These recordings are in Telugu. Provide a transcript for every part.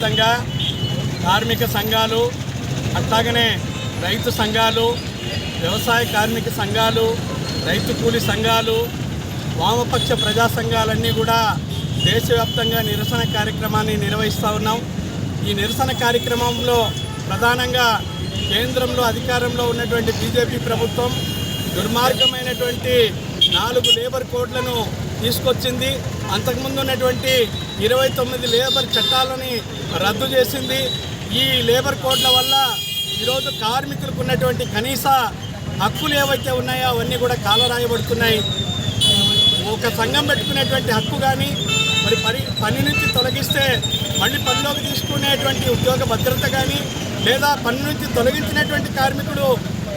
దేశవ్యాప్తంగా కార్మిక సంఘాలు, అట్లాగనే రైతు సంఘాలు, వ్యవసాయ కార్మిక సంఘాలు, రైతు కూలి సంఘాలు, వామపక్ష ప్రజా సంఘాలన్నీ కూడా దేశవ్యాప్తంగా నిరసన కార్యక్రమాన్ని నిర్వహిస్తూ ఉన్నాం. ఈ నిరసన కార్యక్రమంలో ప్రధానంగా కేంద్రంలో అధికారంలో ఉన్నటువంటి బీజేపీ ప్రభుత్వం దుర్మార్గమైనటువంటి 4 లేబర్ కోడ్లను తీసుకొచ్చింది. అంతకుముందు ఉన్నటువంటి 29 లేబర్ చట్టాలని రద్దు చేసింది. ఈ లేబర్ కోడ్ల వల్ల ఈరోజు కార్మికులకు ఉన్నటువంటి కనీస హక్కులు ఏవైతే ఉన్నాయో అవన్నీ కూడా కాలరాయబడుతున్నాయి. ఒక సంఘం పెట్టుకునేటువంటి హక్కు కానీ, మరి పని నుంచి తొలగిస్తే మళ్ళీ పనిలోకి తీసుకునేటువంటి ఉద్యోగ భద్రత కానీ, లేదా పని నుంచి తొలగించినటువంటి కార్మికుడు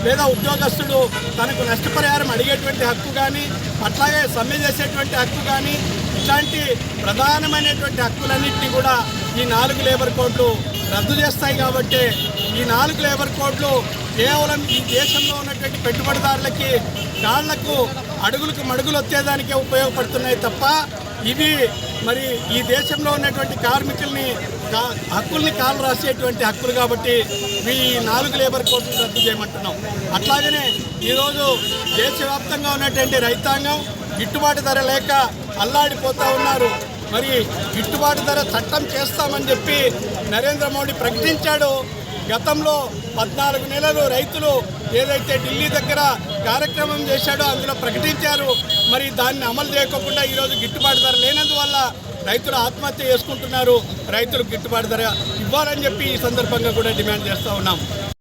లేదా ఉద్యోగస్తుడు తనకు నష్టపరిహారం అడిగేటువంటి హక్కు కానీ, అట్లాగే సమ్మె చేసేటువంటి హక్కు కానీ, ఇట్లాంటి ప్రధానమైనటువంటి హక్కులన్నింటినీ కూడా ఈ 4 లేబర్ కోడ్లు రద్దు చేస్తాయి. కాబట్టి ఈ 4 లేబర్ కోడ్లు కేవలం ఈ దేశంలో ఉన్నటువంటి పెట్టుబడిదారులకి కాళ్లకు అడుగులకు మడుగులు వచ్చేదానికే ఉపయోగపడుతున్నాయి తప్ప ఇవి మరి ఈ దేశంలో ఉన్నటువంటి కార్మికుల్ని హక్కుల్ని కాలు రాసేటువంటి హక్కులు. కాబట్టి ఈ 4 లేబర్ కోడ్లు రద్దు చేయమంటున్నాం. అట్లాగనే ఈరోజు దేశవ్యాప్తంగా ఉన్నటువంటి రైతాంగం గిట్టుబాటు ధర లేక అల్లాడిపోతూ ఉన్నారు. మరి గిట్టుబాటు ధర చట్టం చేస్తామని చెప్పి నరేంద్ర మోడీ ప్రకటించాడు. గతంలో 14 నెలలు రైతులు ఏదైతే ఢిల్లీ దగ్గర కార్యక్రమం చేశాడో అందులో ప్రకటించారు. మరి దాన్ని అమలు చేయకుండా ఈరోజు గిట్టుబాటు ధర లేనందువల్ల రైతులు ఆత్మహత్య చేసుకుంటున్నారు. రైతులకు గిట్టుబాటు ధర ఇవ్వాలని చెప్పి ఈ సందర్భంగా కూడా డిమాండ్ చేస్తూ ఉన్నాం.